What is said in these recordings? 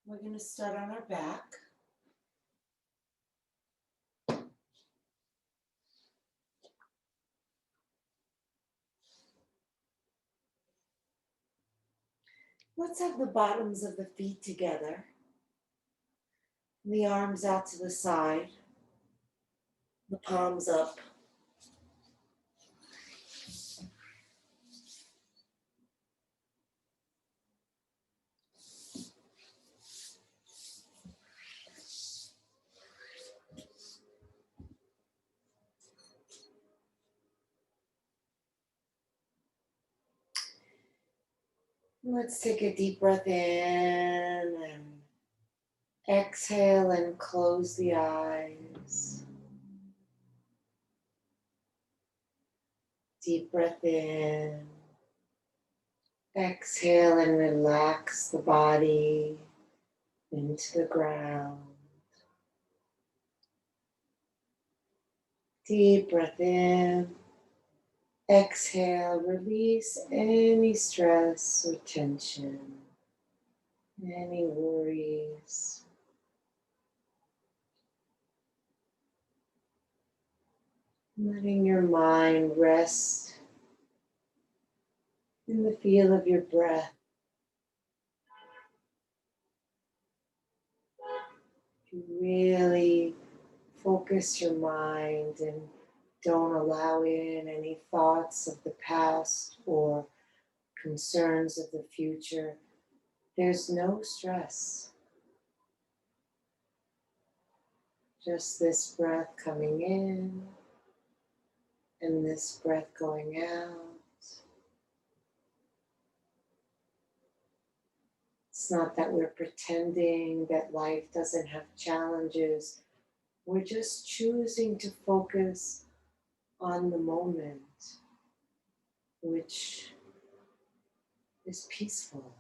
We're going to start on our back. Let's have the bottoms of the feet together. And the arms out to the side. The palms up. Let's take a deep breath in and exhale and close the eyes. Deep breath in. Exhale and relax the body into the ground. Deep breath in. Exhale, release any stress or tension, any worries. Letting your mind rest in the feel of your breath. You really focus your mind and don't allow in any thoughts of the past or concerns of the future. There's no stress. Just this breath coming in and this breath going out. It's not that we're pretending that life doesn't have challenges. We're just choosing to focus on the moment, which is peaceful.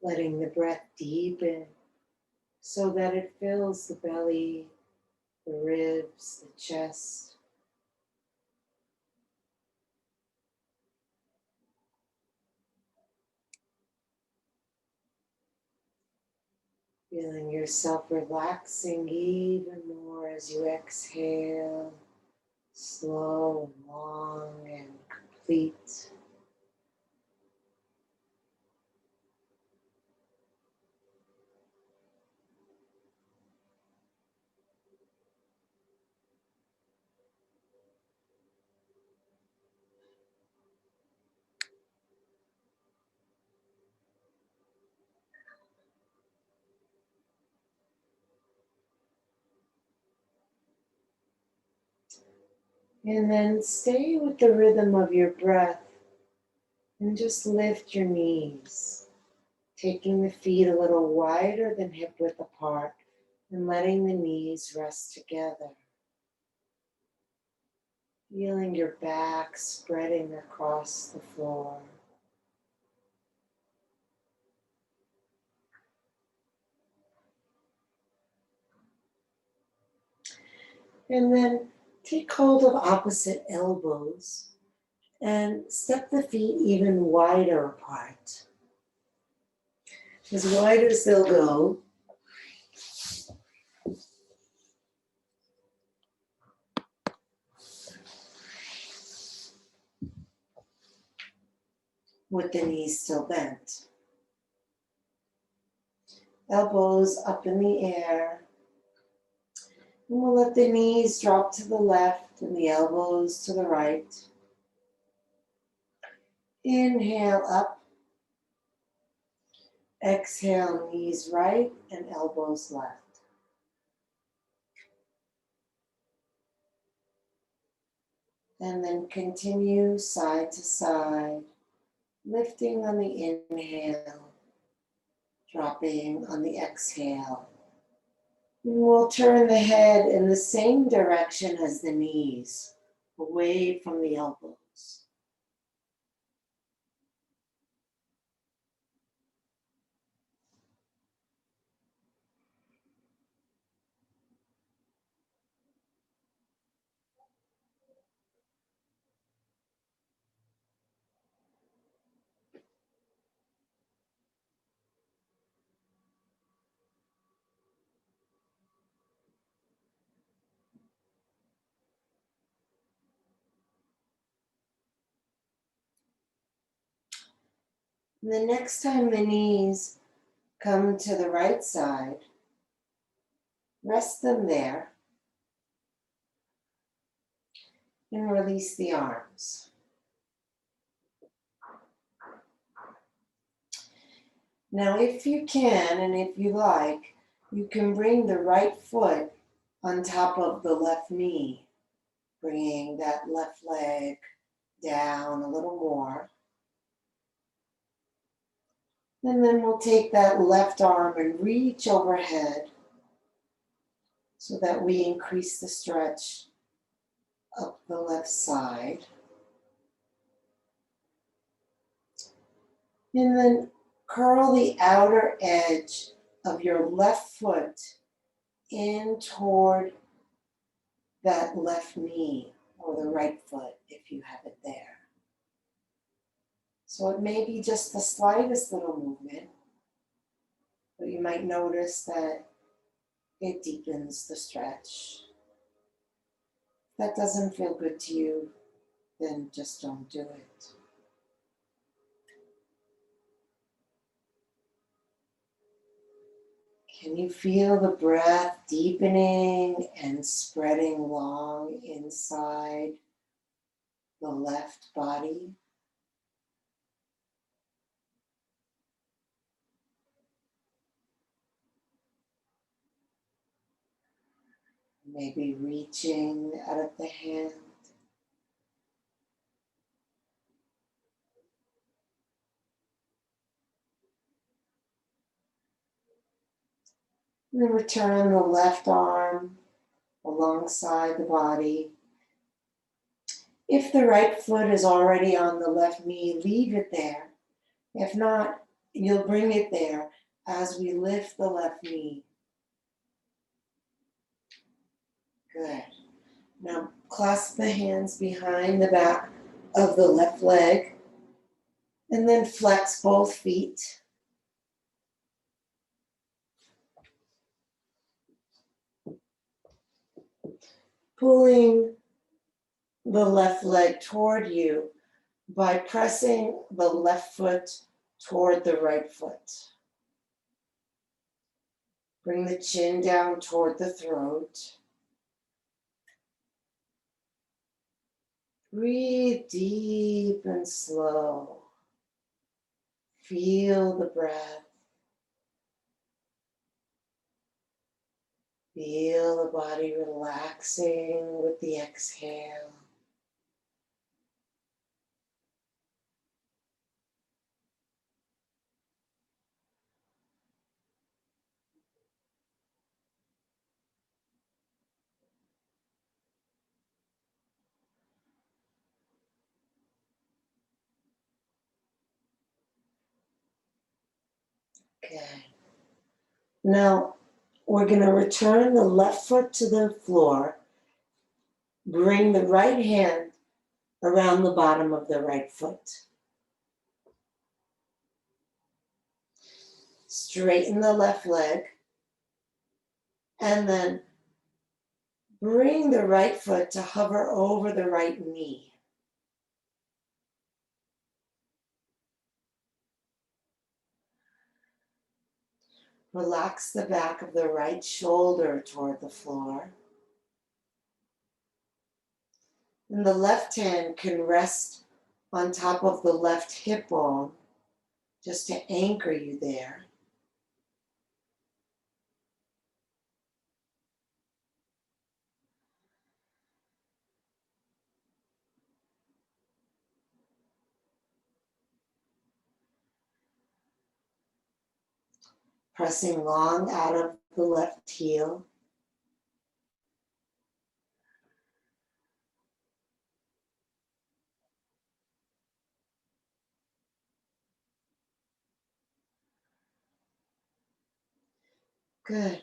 Letting the breath deepen so that it fills the belly, the ribs, the chest. Feeling yourself relaxing even more as you exhale, slow and long and complete. And then stay with the rhythm of your breath and just lift your knees, taking the feet a little wider than hip width apart and letting the knees rest together. Feeling your back spreading across the floor. And then take hold of opposite elbows and step the feet even wider apart. As wide as they'll go. With the knees still bent. Elbows up in the air. And we'll let the knees drop to the left and the elbows to the right. Inhale up. Exhale, knees right and elbows left. And then continue side to side, lifting on the inhale, dropping on the exhale. And we'll turn the head in the same direction as the knees, away from the elbows. And the next time the knees come to the right side, rest them there and release the arms. Now, if you can and if you like, you can bring the right foot on top of the left knee, bringing that left leg down a little more. And then we'll take that left arm and reach overhead so that we increase the stretch up the left side. And then curl the outer edge of your left foot in toward that left knee or the right foot if you have it there. So it may be just the slightest little movement, but you might notice that it deepens the stretch. If that doesn't feel good to you, then just don't do it. Can you feel the breath deepening and spreading long inside the left body? Maybe reaching out of the hand. And then return the left arm alongside the body. If the right foot is already on the left knee, leave it there. If not, you'll bring it there as we lift the left knee. Good. Now clasp the hands behind the back of the left leg and then flex both feet. Pulling the left leg toward you by pressing the left foot toward the right foot. Bring the chin down toward the throat. Breathe deep and slow. Feel the breath. Feel the body relaxing with the exhale. Okay. Now, we're going to return the left foot to the floor. Bring the right hand around the bottom of the right foot. Straighten the left leg. And then bring the right foot to hover over the right knee. Relax the back of the right shoulder toward the floor. And the left hand can rest on top of the left hip bone just to anchor you there. Pressing long out of the left heel. Good.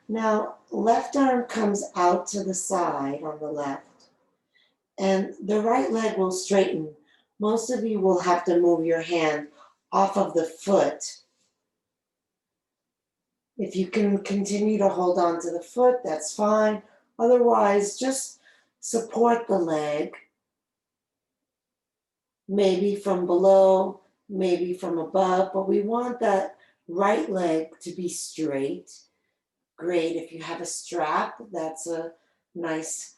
Now, left arm comes out to the side on the left, and the right leg will straighten. Most of you will have to move your hand off of the foot. If you can continue to hold on to the foot, that's fine. Otherwise, just support the leg, maybe from below maybe from above, but we want that right leg to be straight. Great. If you have a strap, that's a nice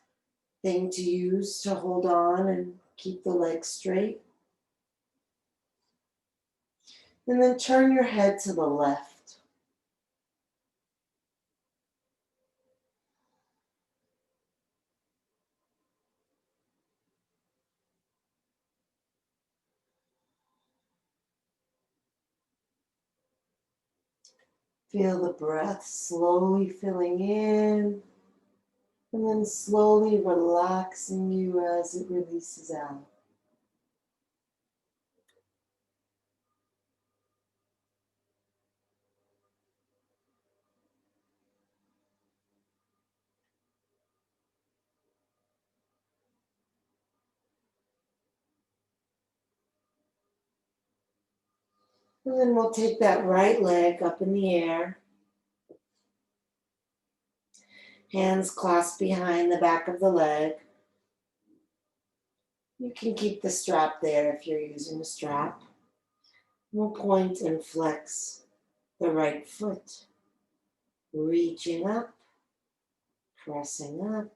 thing to use to hold on and keep the leg straight. And then turn your head to the left. Feel the breath slowly filling in and then slowly relaxing you as it releases out. And then we'll take that right leg up in the air. Hands clasped behind the back of the leg. You can keep the strap there if you're using a strap. We'll point and flex the right foot, reaching up, pressing up.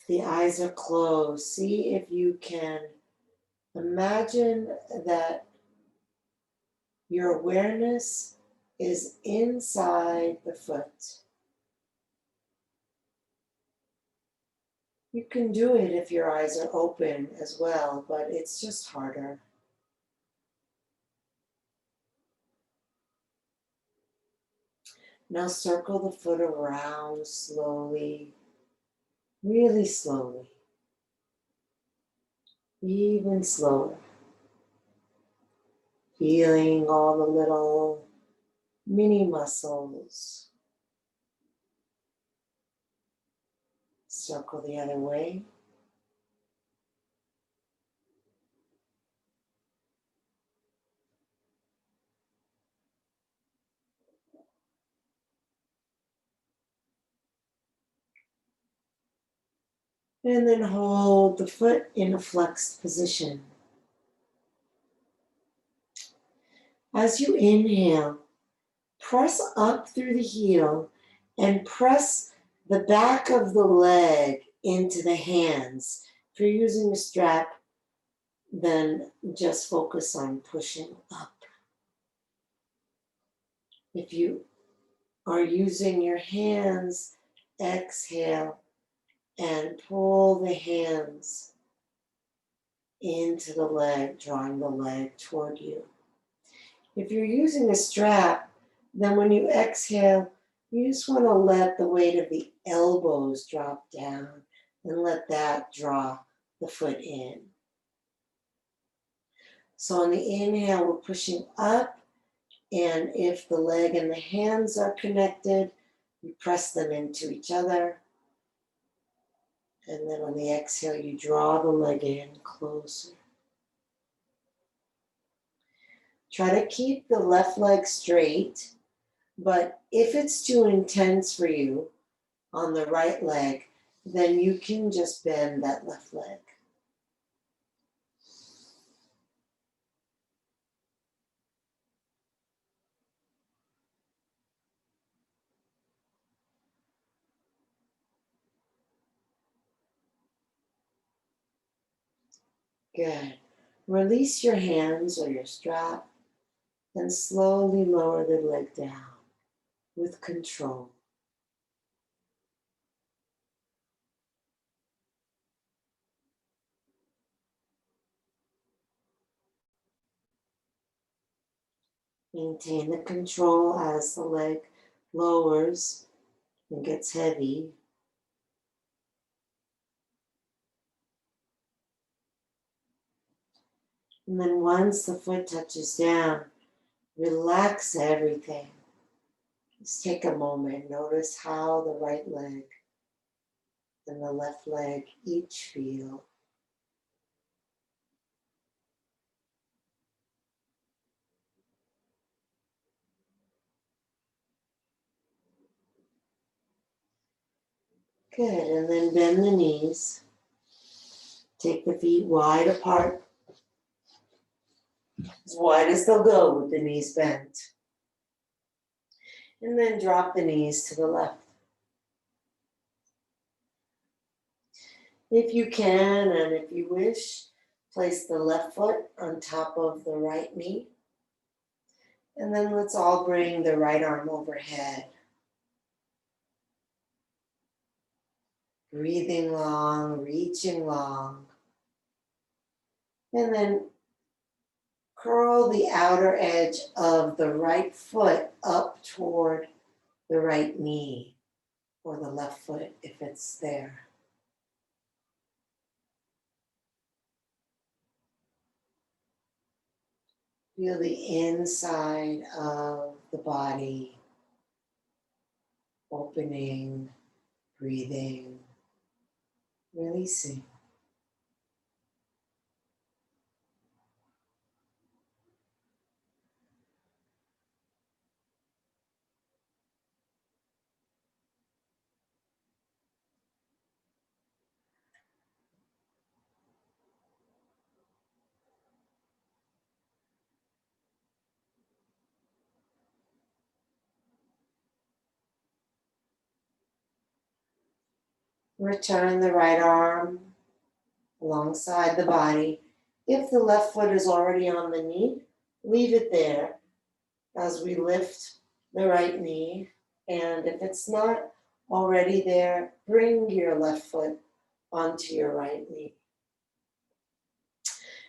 If the eyes are closed, see if you can imagine that your awareness is inside the foot. You can do it if your eyes are open as well, but it's just harder. Now circle the foot around slowly, really slowly, even slower. Feeling all the little mini muscles. Circle the other way. And then hold the foot in a flexed position. As you inhale, press up through the heel and press the back of the leg into the hands. If you're using a strap, then just focus on pushing up. If you are using your hands, exhale and pull the hands into the leg, drawing the leg toward you. If you're using a strap, then when you exhale, you just want to let the weight of the elbows drop down and let that draw the foot in. So on the inhale, we're pushing up, and if the leg and the hands are connected, you press them into each other. And then on the exhale, you draw the leg in closer. Try to keep the left leg straight, but if it's too intense for you on the right leg, then you can just bend that left leg. Good. Release your hands or your strap and slowly lower the leg down with control. Maintain the control as the leg lowers and gets heavy. And then once the foot touches down, relax everything. Just take a moment. Notice how the right leg and the left leg each feel. Good, and then bend the knees. Take the feet wide apart, as wide as they'll go with the knees bent. And then drop the knees to the left. If you can, and if you wish, place the left foot on top of the right knee. And then let's all bring the right arm overhead. Breathing long, reaching long. And then curl the outer edge of the right foot up toward the right knee, or the left foot if it's there. Feel the inside of the body opening, breathing, releasing. Return the right arm alongside the body. If the left foot is already on the knee, leave it there as we lift the right knee. And if it's not already there, bring your left foot onto your right knee.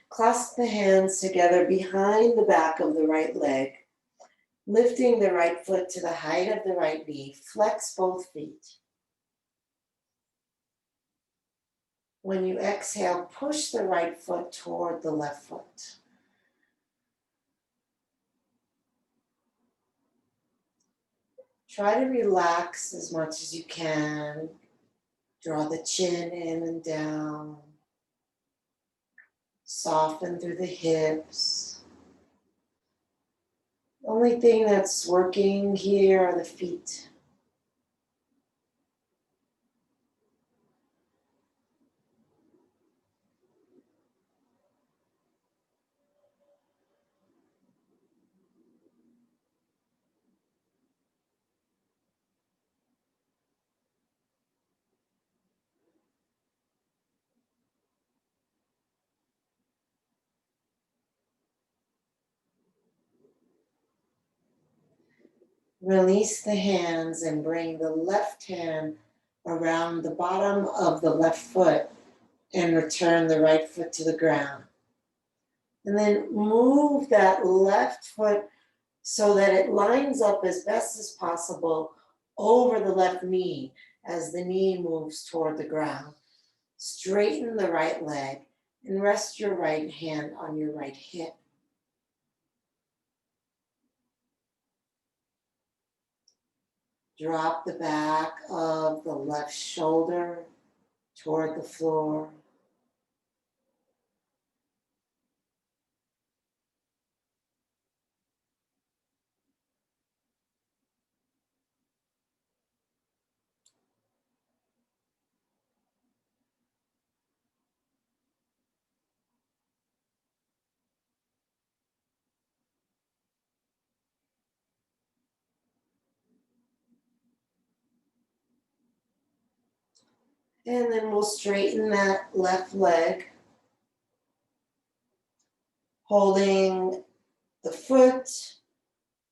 Clasp the hands together behind the back of the right leg, lifting the right foot to the height of the right knee. Flex both feet. When you exhale, push the right foot toward the left foot. Try to relax as much as you can. Draw the chin in and down. Soften through the hips. The only thing that's working here are the feet. Release the hands and bring the left hand around the bottom of the left foot and return the right foot to the ground. And then move that left foot so that it lines up as best as possible over the left knee as the knee moves toward the ground. Straighten the right leg and rest your right hand on your right hip. Drop the back of the left shoulder toward the floor. And then we'll straighten that left leg, holding the foot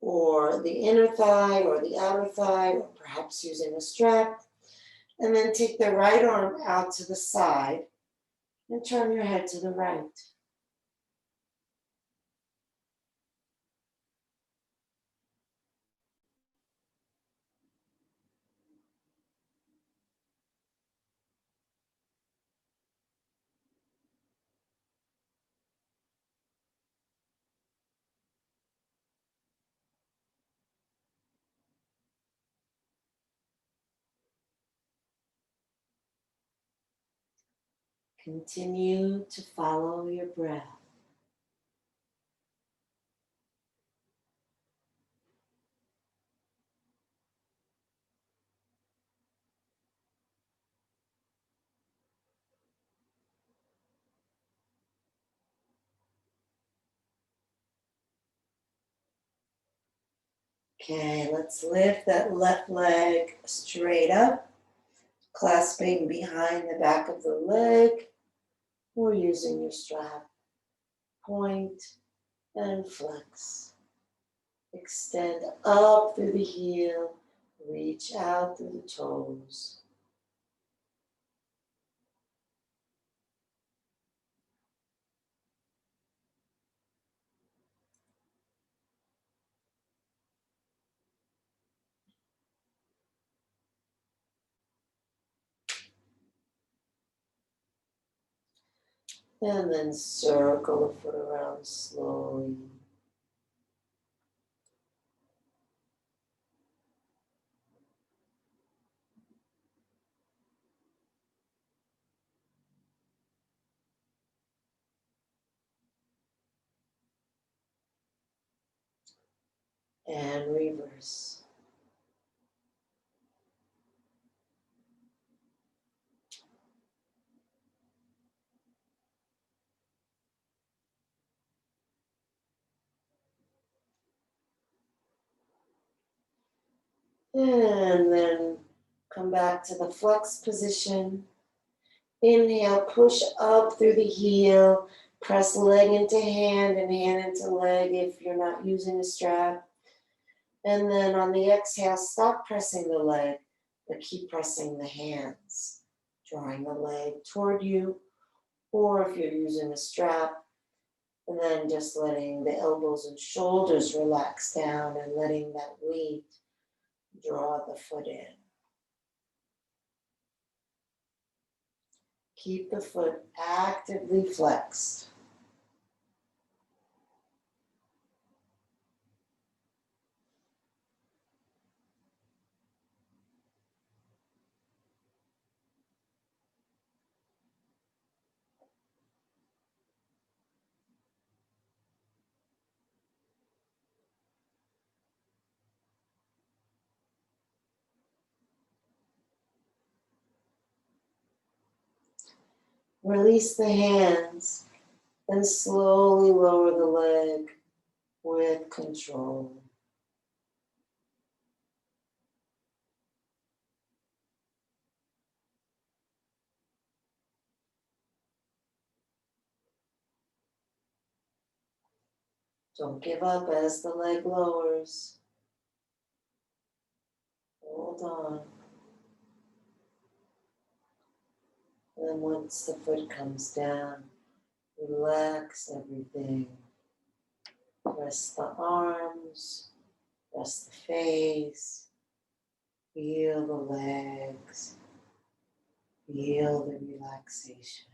or the inner thigh or the outer thigh, or perhaps using a strap. And then take the right arm out to the side and turn your head to the right. Continue to follow your breath. Okay, let's lift that left leg straight up, clasping behind the back of the leg or using your strap. Point and flex. Extend up through the heel, reach out through the toes. And then circle the foot around slowly. And reverse. And then come back to the flex position. Inhale, push up through the heel. Press leg into hand and hand into leg if you're not using a strap. And then on the exhale, stop pressing the leg, but keep pressing the hands, drawing the leg toward you. Or if you're using a strap, and then just letting the elbows and shoulders relax down and letting that weight draw the foot in. Keep the foot actively flexed. Release the hands and slowly lower the leg with control. Don't give up as the leg lowers. Hold on. And once the foot comes down, relax everything. Rest the arms, rest the face, feel the legs, feel the relaxation.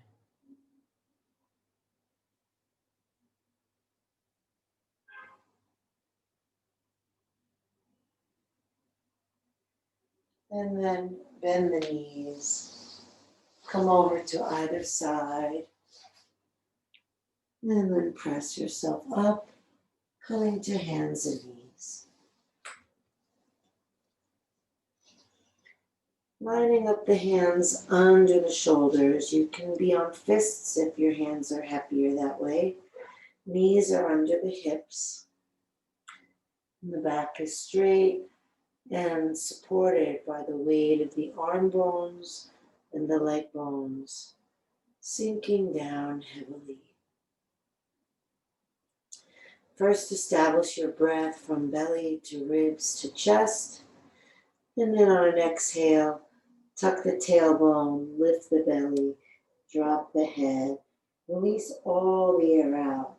And then bend the knees, come over to either side, and then press yourself up, coming to hands and knees. Lining up the hands under the shoulders. You can be on fists if your hands are happier that way. Knees are under the hips. And the back is straight and supported by the weight of the arm bones and the leg bones, sinking down heavily. First, establish your breath from belly to ribs to chest. And then on an exhale, tuck the tailbone, lift the belly, drop the head, release all the air out.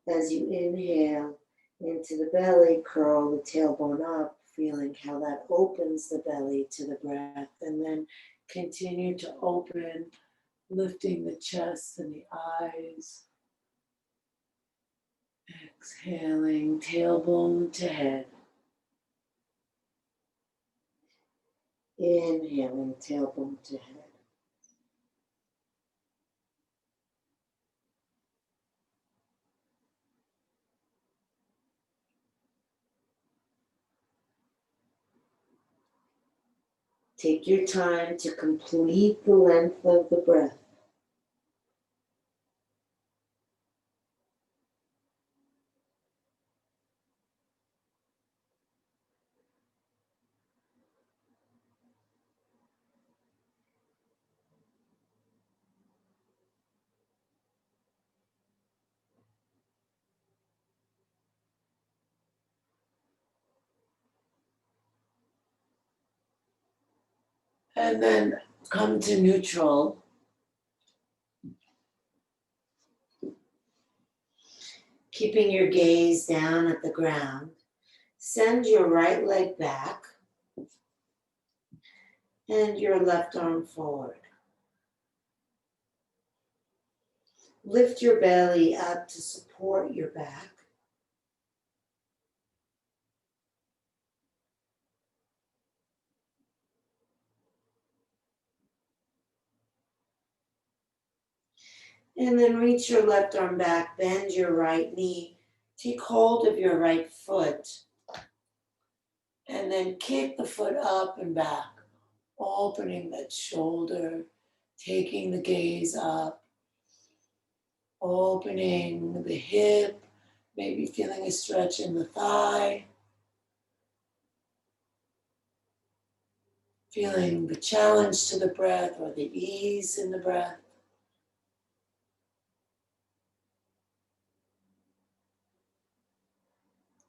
As you inhale into the belly, curl the tailbone up, feeling how that opens the belly to the breath, and then continue to open, lifting the chest and the eyes. Exhaling, tailbone to head. Inhaling, tailbone to head. Take your time to complete the length of the breath. And then come to neutral. Keeping your gaze down at the ground. Send your right leg back and your left arm forward. Lift your belly up to support your back. And then reach your left arm back, bend your right knee, take hold of your right foot, and then kick the foot up and back, opening that shoulder, taking the gaze up, opening the hip, maybe feeling a stretch in the thigh, feeling the challenge to the breath or the ease in the breath.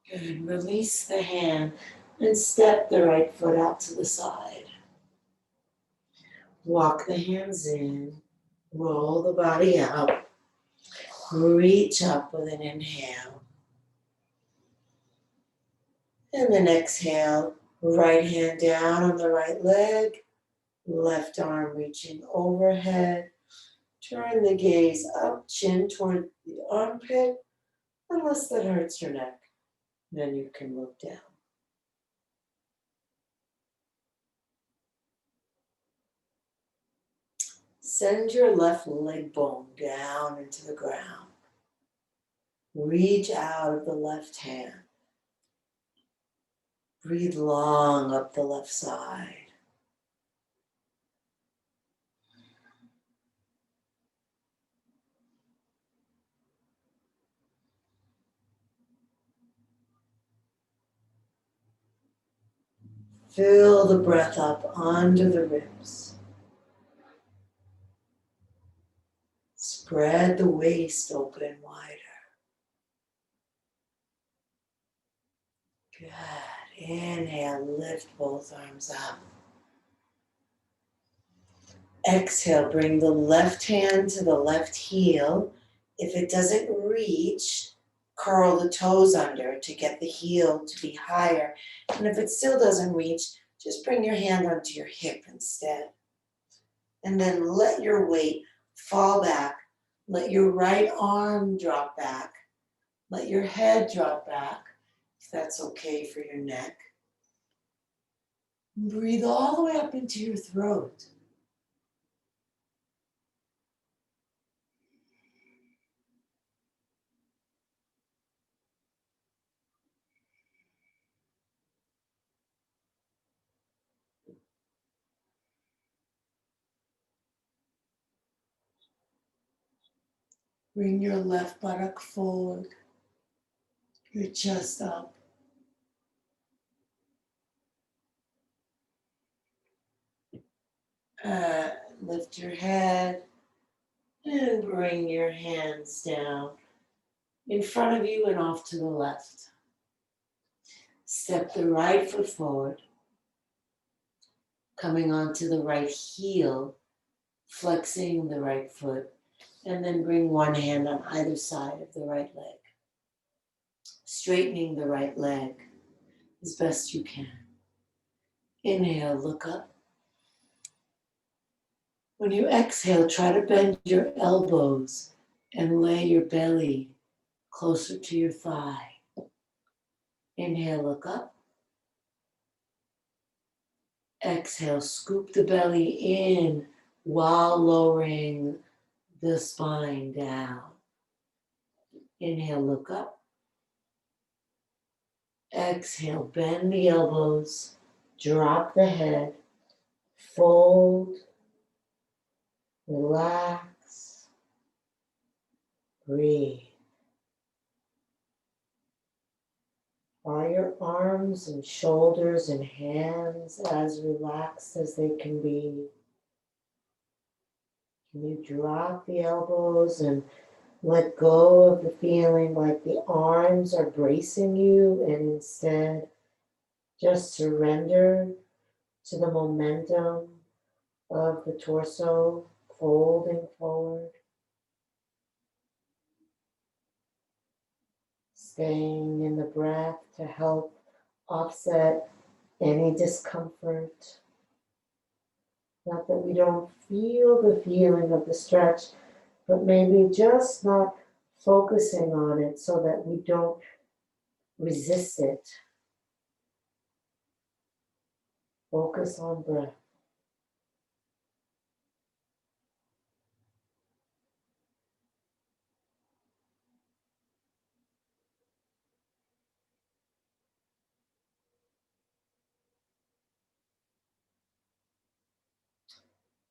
Good. Release the hand and step the right foot out to the side. Walk the hands in, roll the body up, reach up with an inhale. And then exhale, right hand down on the right leg, left arm reaching overhead. Turn the gaze up, chin toward the armpit, unless that hurts your neck. Then you can look down. Send your left leg bone down into the ground. Reach out of the left hand. Breathe long up the left side. Fill the breath up under the ribs. Spread the waist open wider. Good. Inhale, lift both arms up. Exhale, bring the left hand to the left heel. If it doesn't reach, curl the toes under to get the heel to be higher. And if it still doesn't reach, just bring your hand onto your hip instead. And then let your weight fall back. Let your right arm drop back. Let your head drop back, if that's okay for your neck. Breathe all the way up into your throat. Bring your left buttock forward, your chest up. Lift your head and bring your hands down in front of you and off to the left. Step the right foot forward, coming onto the right heel, flexing the right foot, and then bring one hand on either side of the right leg, straightening the right leg as best you can. Inhale, look up. When you exhale, try to bend your elbows and lay your belly closer to your thigh. Inhale, look up. Exhale, scoop the belly in while lowering the spine down. Inhale, look up. Exhale, bend the elbows, drop the head, fold, relax, breathe. Are your arms and shoulders and hands as relaxed as they can be? Can you drop the elbows and let go of the feeling like the arms are bracing you, and instead just surrender to the momentum of the torso, folding forward, staying in the breath to help offset any discomfort. Not that we don't feel the feeling of the stretch, but maybe just not focusing on it so that we don't resist it. Focus on breath.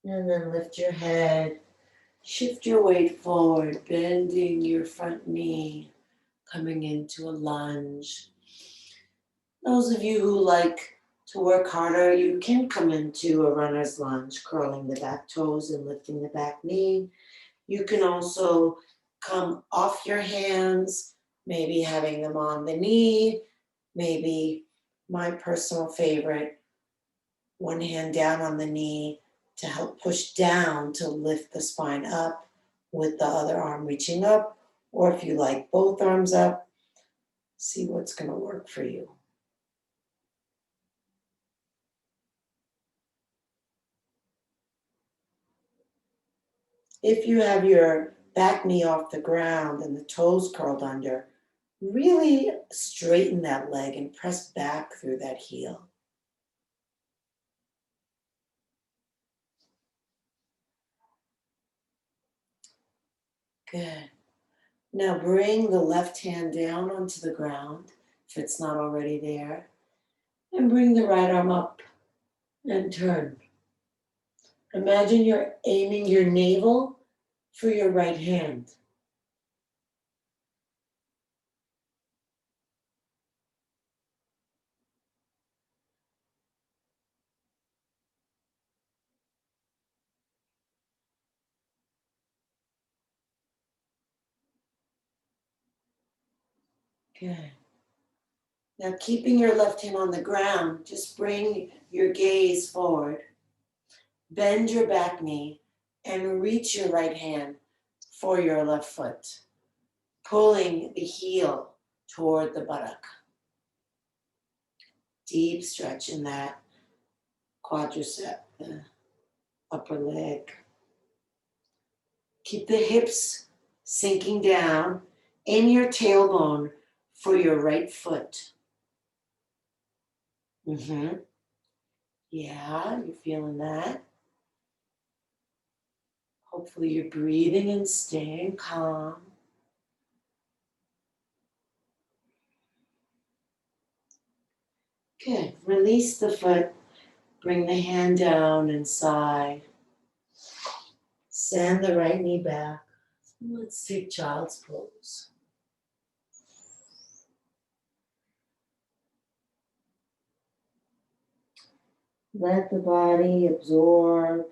And then lift your head, shift your weight forward, bending your front knee, coming into a lunge. Those of you who like to work harder, you can come into a runner's lunge, curling the back toes and lifting the back knee. You can also come off your hands, maybe having them on the knee, maybe my personal favorite, one hand down on the knee to help push down to lift the spine up with the other arm reaching up, or if you like both arms up, see what's going to work for you. If you have your back knee off the ground and the toes curled under, really straighten that leg and press back through that heel. Good. Now bring the left hand down onto the ground, if it's not already there, and bring the right arm up and turn. Imagine you're aiming your navel for your right hand. Good. Now keeping your left hand on the ground, just bring your gaze forward. Bend your back knee and reach your right hand for your left foot, pulling the heel toward the buttock. Deep stretch in that quadricep, the upper leg. Keep the hips sinking down in your tailbone for your right foot. Yeah, you're feeling that. Hopefully you're breathing and staying calm. Good. Release the foot. Bring the hand down and side. Send the right knee back. Let's take child's pose. Let the body absorb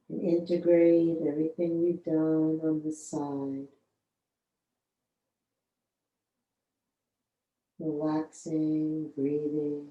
and integrate everything we've done on the side. Relaxing, breathing.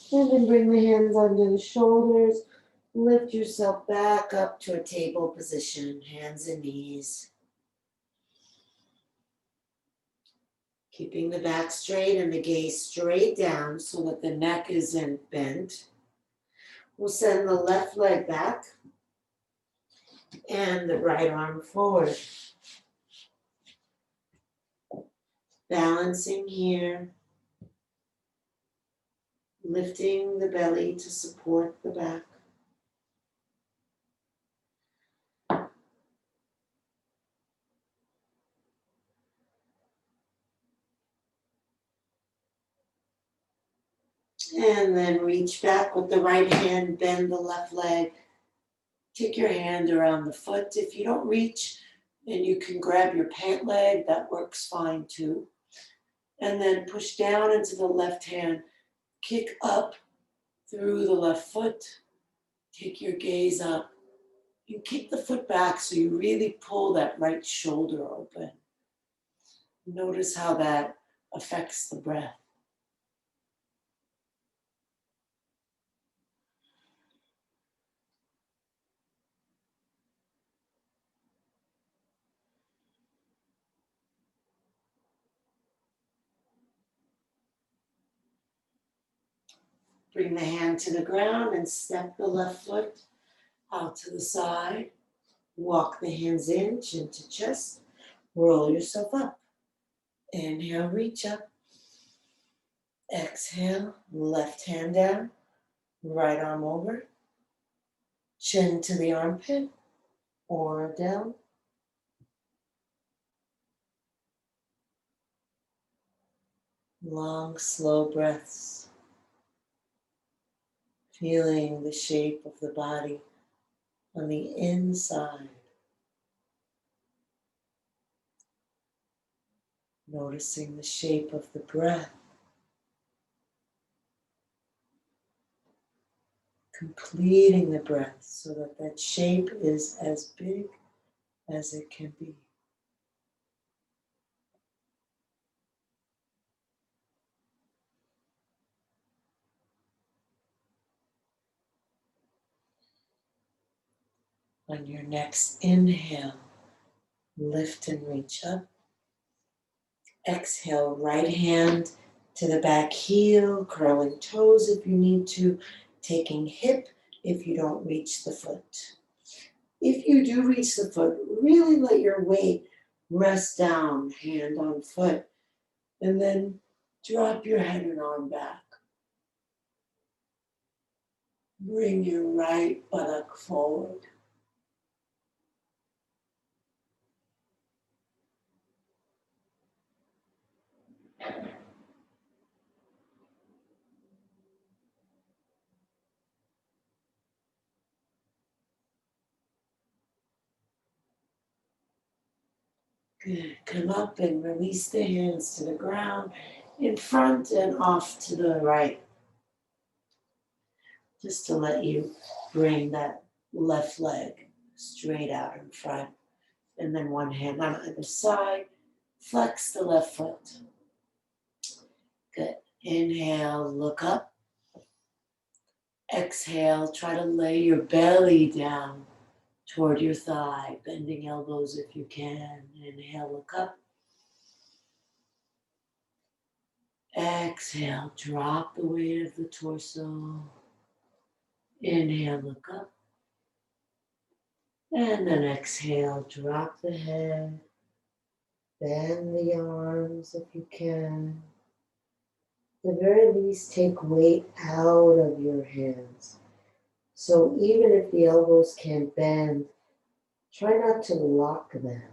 And then bring the hands under the shoulders. Lift yourself back up to a table position, hands and knees. Keeping the back straight and the gaze straight down so that the neck isn't bent. We'll send the left leg back and the right arm forward. Balancing here. Lifting the belly to support the back. And then reach back with the right hand, bend the left leg, Take your hand around the foot. If you don't reach, and you can grab your pant leg, that works fine too. And then push down into the left hand. Kick up through the left foot. Take your gaze up. You kick the foot back so you really pull that right shoulder open. Notice how that affects the breath. Bring the hand to the ground and step the left foot out to the side. Walk the hands in, chin to chest. Roll yourself up. Inhale, reach up. Exhale, left hand down. Right arm over. Chin to the armpit or down. Long, slow breaths. Feeling the shape of the body on the inside. Noticing the shape of the breath. Completing the breath so that that shape is as big as it can be. On your next inhale, lift and reach up. Exhale, right hand to the back heel, curling toes if you need to, taking hip if you don't reach the foot. If you do reach the foot, really let your weight rest down, hand on foot, and then drop your head and arm back. Bring your right buttock forward. Good. Come up and release the hands to the ground, in front and off to the right. Just to let you bring that left leg straight out in front. And then one hand on either side. Flex the left foot. Good. Inhale, look up. Exhale, try to lay your belly down toward your thigh, bending elbows if you can. Inhale, look up. Exhale, drop the weight of the torso. Inhale, look up. And then exhale, drop the head. Bend the arms if you can. At the very least, take weight out of your hands. So even if the elbows can't bend, try not to lock them.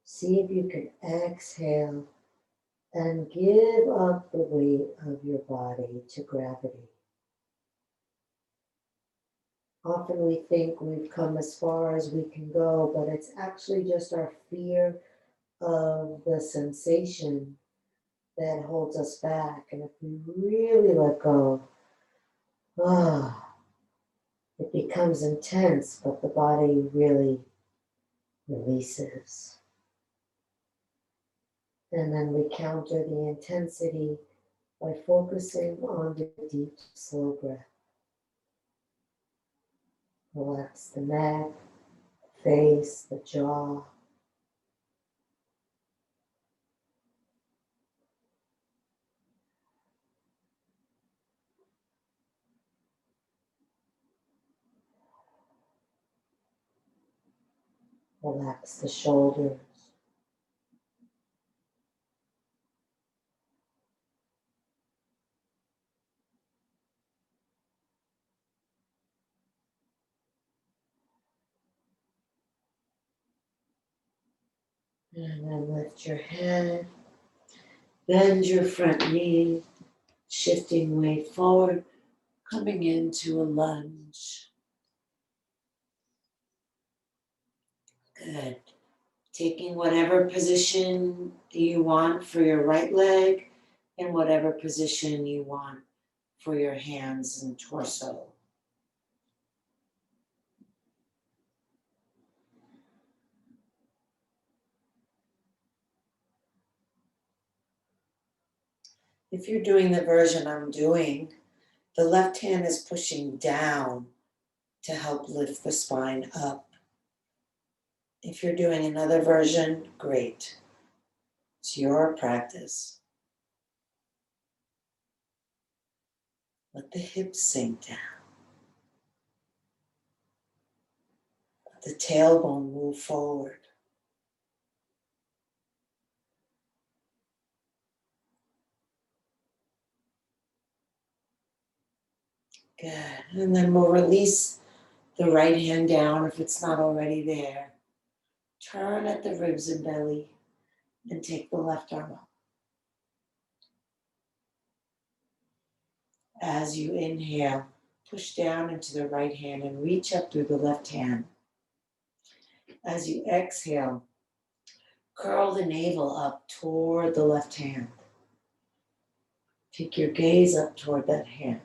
See if you can exhale and give up the weight of your body to gravity. Often we think we've come as far as we can go, but it's actually just our fear of the sensation that holds us back. And if we really let go, it becomes intense, but the body really releases. And then we counter the intensity by focusing on the deep, slow breath. Relax the neck, the face, the jaw. Relax the shoulders. And then lift your head. Bend your front knee, shifting weight forward. Coming into a lunge. Good. Taking whatever position you want for your right leg and whatever position you want for your hands and torso. If you're doing the version I'm doing, the left hand is pushing down to help lift the spine up. If you're doing another version, great. It's your practice. Let the hips sink down. Let the tailbone move forward. Good. And then we'll release the right hand down if it's not already there. Turn at the ribs and belly and take the left arm up. As you inhale, push down into the right hand and reach up through the left hand. As you exhale, curl the navel up toward the left hand. Take your gaze up toward that hand.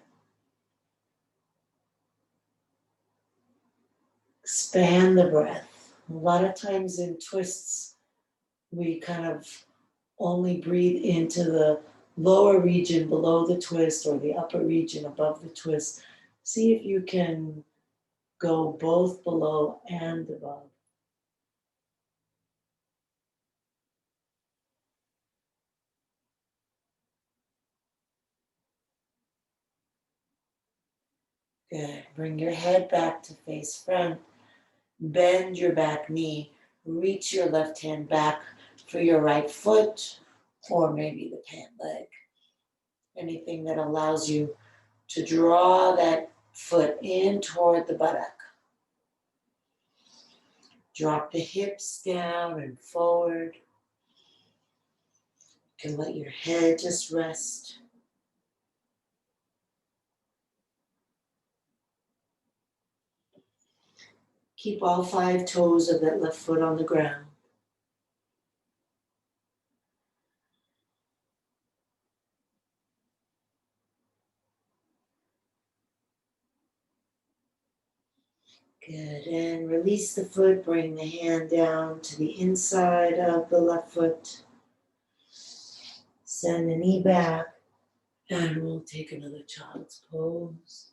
Expand the breath. A lot of times in twists, we kind of only breathe into the lower region below the twist or the upper region above the twist. See if you can go both below and above. Good. Bring your head back to face front. Bend your back knee. Reach your left hand back for your right foot or maybe the pant leg. Anything that allows you to draw that foot in toward the buttock. Drop the hips down and forward. You can let your head just rest. Keep all 5 toes of that left foot on the ground. Good, and release the foot, bring the hand down to the inside of the left foot. Send the knee back, and we'll take another child's pose.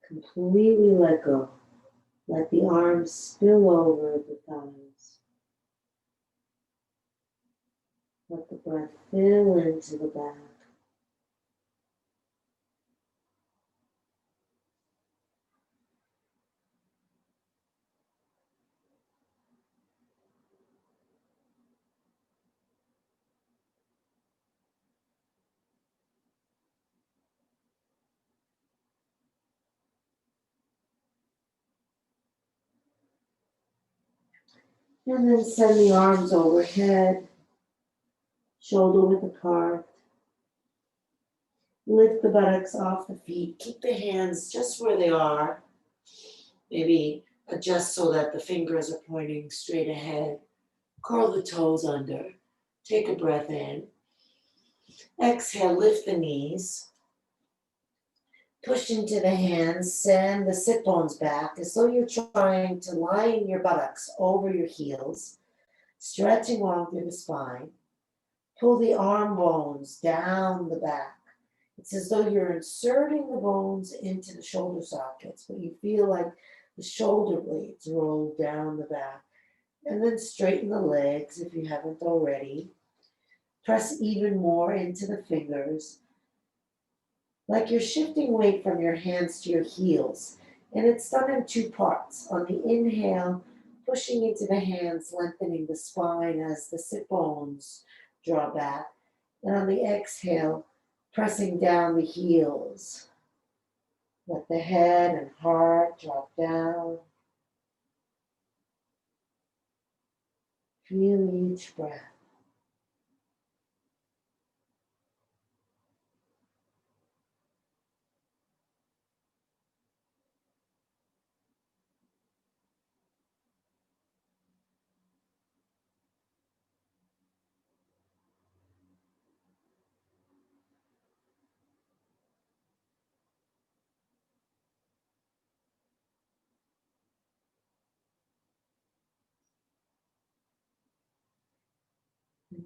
Completely let go. Let the arms spill over the thighs. Let the breath fill into the back. And then send the arms overhead, shoulder width apart. Lift the buttocks off the feet. Keep the hands just where they are. Maybe adjust so that the fingers are pointing straight ahead. Curl the toes under. Take a breath in. Exhale, lift the knees. Push into the hands. Send the sit bones back as though you're trying to line your buttocks over your heels. Stretching along through the spine. Pull the arm bones down the back. It's as though you're inserting the bones into the shoulder sockets, but you feel like the shoulder blades roll down the back. And then straighten the legs if you haven't already. Press even more into the fingers, like you're shifting weight from your hands to your heels. And it's done in 2 parts. On the inhale, pushing into the hands, lengthening the spine as the sit bones draw back. And on the exhale, pressing down the heels. Let the head and heart drop down. Feel each breath.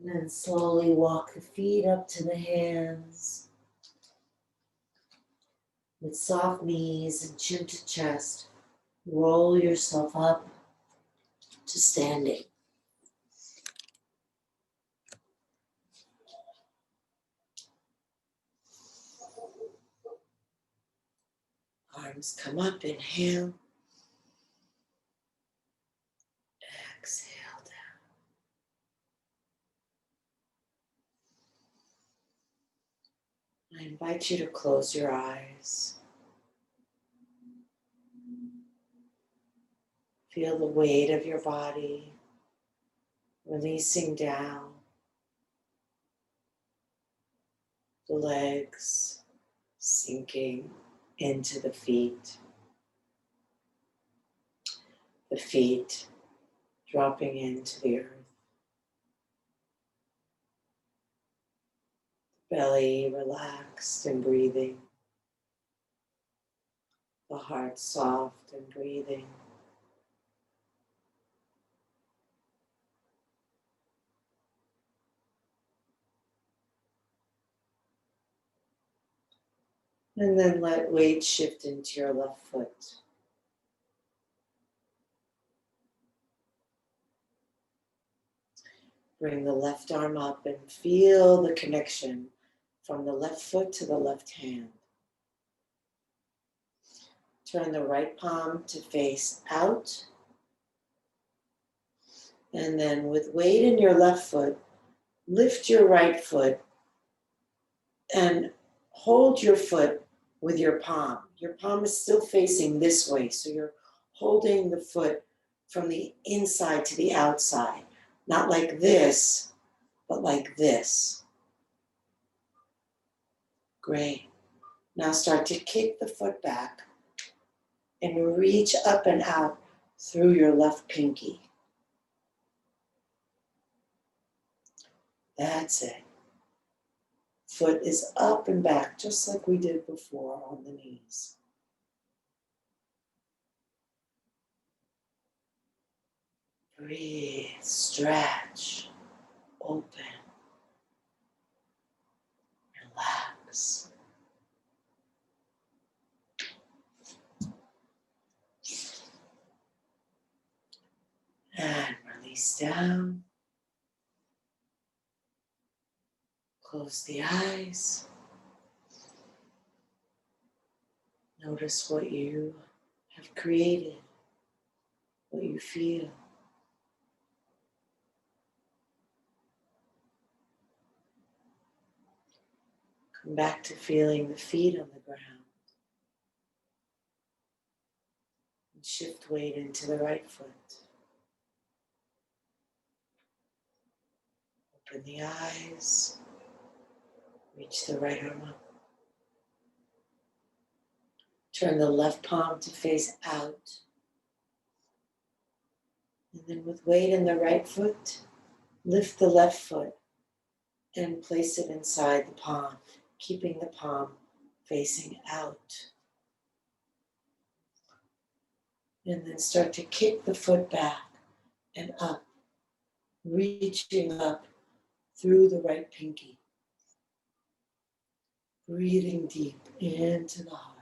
And then slowly walk the feet up to the hands. With soft knees and chin to chest, roll yourself up to standing. Arms come up, inhale. Exhale down. I invite you to close your eyes. Feel the weight of your body releasing down the legs, sinking into the feet dropping into the earth, belly relaxed and breathing, the heart soft and breathing. And then let weight shift into your left foot. Bring the left arm up and feel the connection from the left foot to the left hand. Turn the right palm to face out. And then with weight in your left foot, lift your right foot and hold your foot with your palm. Your palm is still facing this way, so you're holding the foot from the inside to the outside. Not like this, but like this. Great. Now start to kick the foot back and reach up and out through your left pinky. That's it. Foot is up and back, just like we did before on the knees. Breathe, stretch, open, relax. And release down. Close the eyes. Notice what you have created, what you feel. Come back to feeling the feet on the ground. And shift weight into the right foot. Open the eyes. Reach the right arm up. Turn the left palm to face out. And then with weight in the right foot, lift the left foot and place it inside the palm, keeping the palm facing out. And then start to kick the foot back and up, reaching up through the right pinky. Breathing deep into the heart.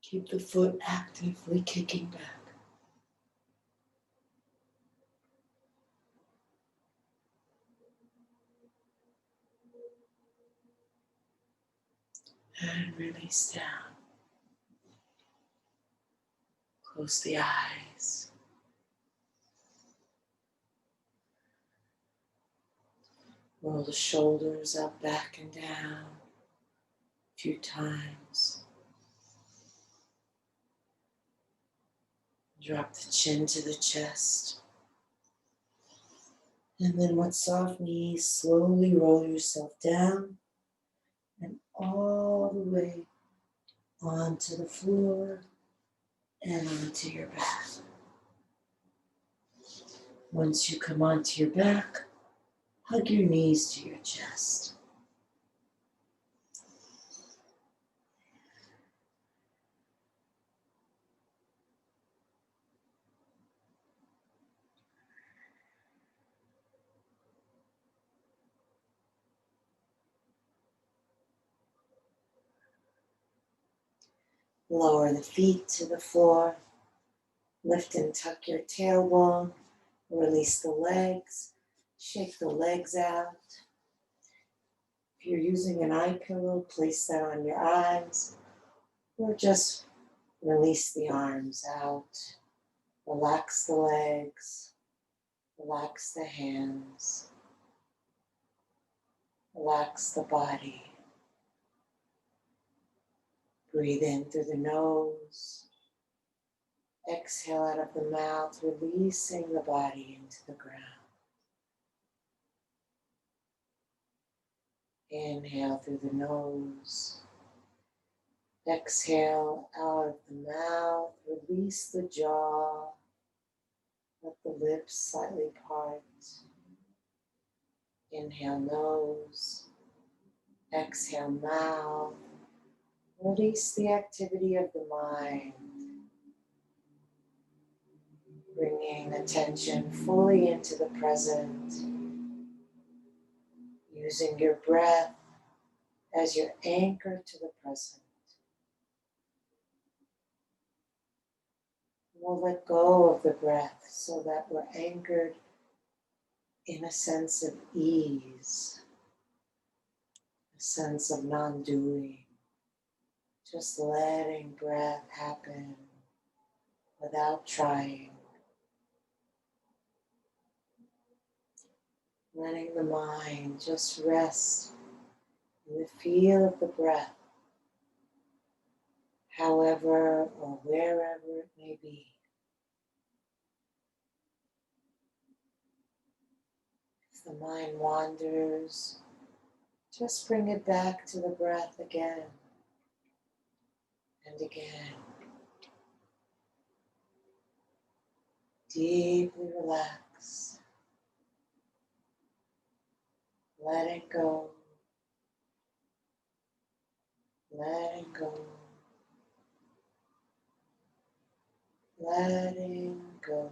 Keep the foot actively kicking back. And release down. Close the eyes. Roll the shoulders up, back, and down a few times. Drop the chin to the chest. And then with soft knees, slowly roll yourself down and all the way onto the floor and onto your back. Once you come onto your back, hug your knees to your chest. Lower the feet to the floor. Lift and tuck your tailbone. Release the legs. Shake the legs out. If you're using an eye pillow, place that on your eyes. Or just release the arms out. Relax the legs. Relax the hands. Relax the body. Breathe in through the nose. Exhale out of the mouth, releasing the body into the ground. Inhale through the nose. Exhale out of the mouth, release the jaw. Let the lips slightly part. Inhale nose. Exhale mouth. Release the activity of the mind. Bringing attention fully into the present. Using your breath as your anchor to the present. We'll let go of the breath so that we're anchored in a sense of ease, a sense of non-doing, just letting breath happen without trying, letting the mind just rest in the feel of the breath, however or wherever it may be. If the mind wanders, just bring it back to the breath again and again. Deeply relax. Let it go. Let it go. Letting go.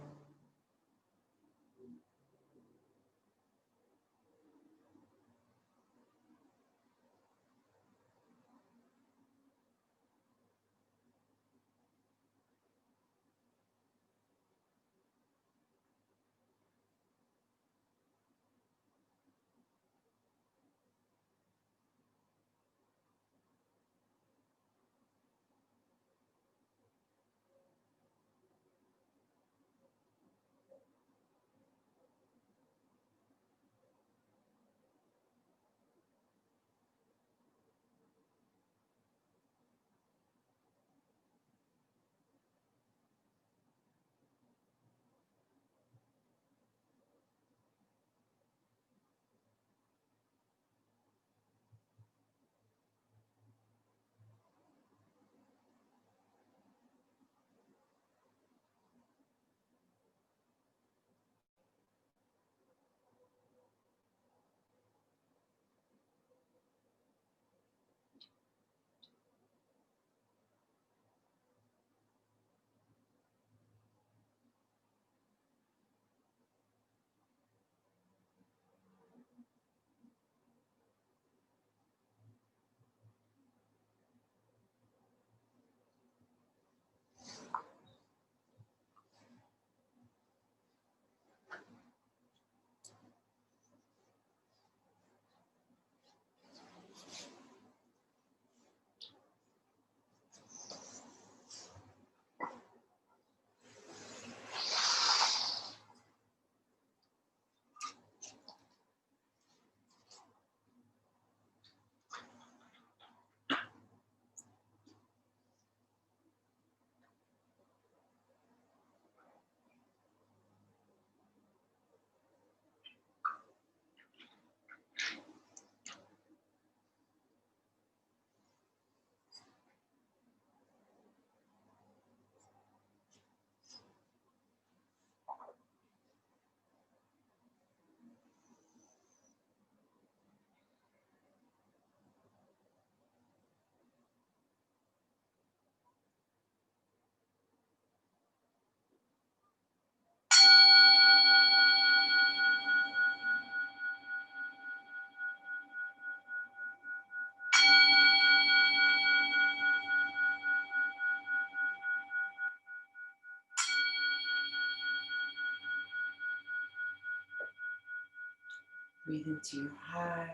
Breathe into your heart.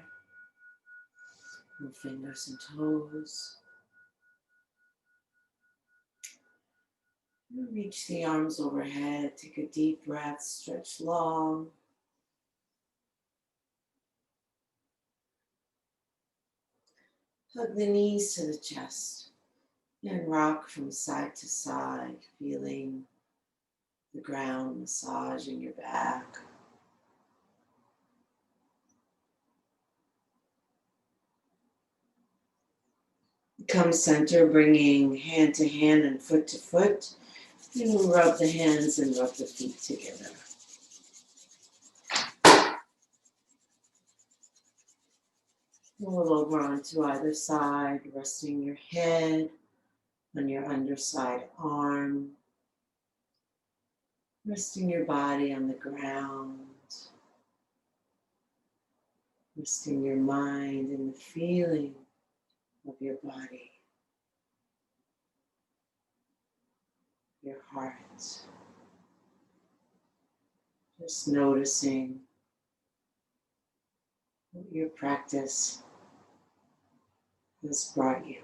Move fingers and toes. Reach the arms overhead. Take a deep breath. Stretch long. Hug the knees to the chest and rock from side to side, feeling the ground massaging your back. Come center, bringing hand to hand and foot to foot. And we'll rub the hands and rub the feet together. Roll over onto either side, resting your head on your underside arm. Resting your body on the ground. Resting your mind in the feeling of your body. Your heart. Just noticing what your practice has brought you.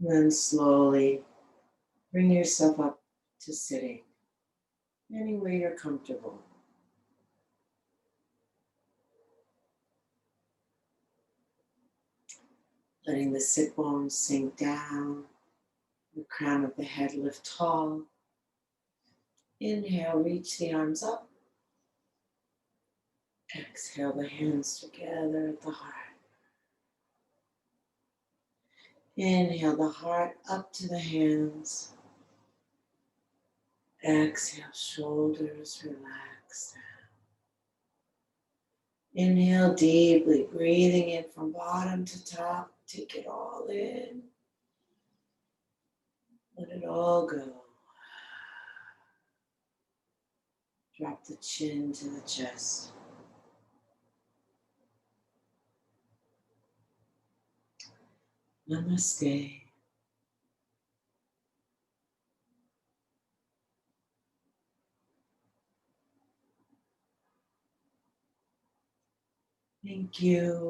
And then slowly bring yourself up to sitting, anywhere you're comfortable. Letting the sit bones sink down, the crown of the head lift tall. Inhale, reach the arms up. Exhale, the hands together at the heart. Inhale the heart up to the hands. Exhale, shoulders relax down. Inhale deeply, breathing in from bottom to top. Take it all in. Let it all go. Drop the chin to the chest. Namaste. Thank you.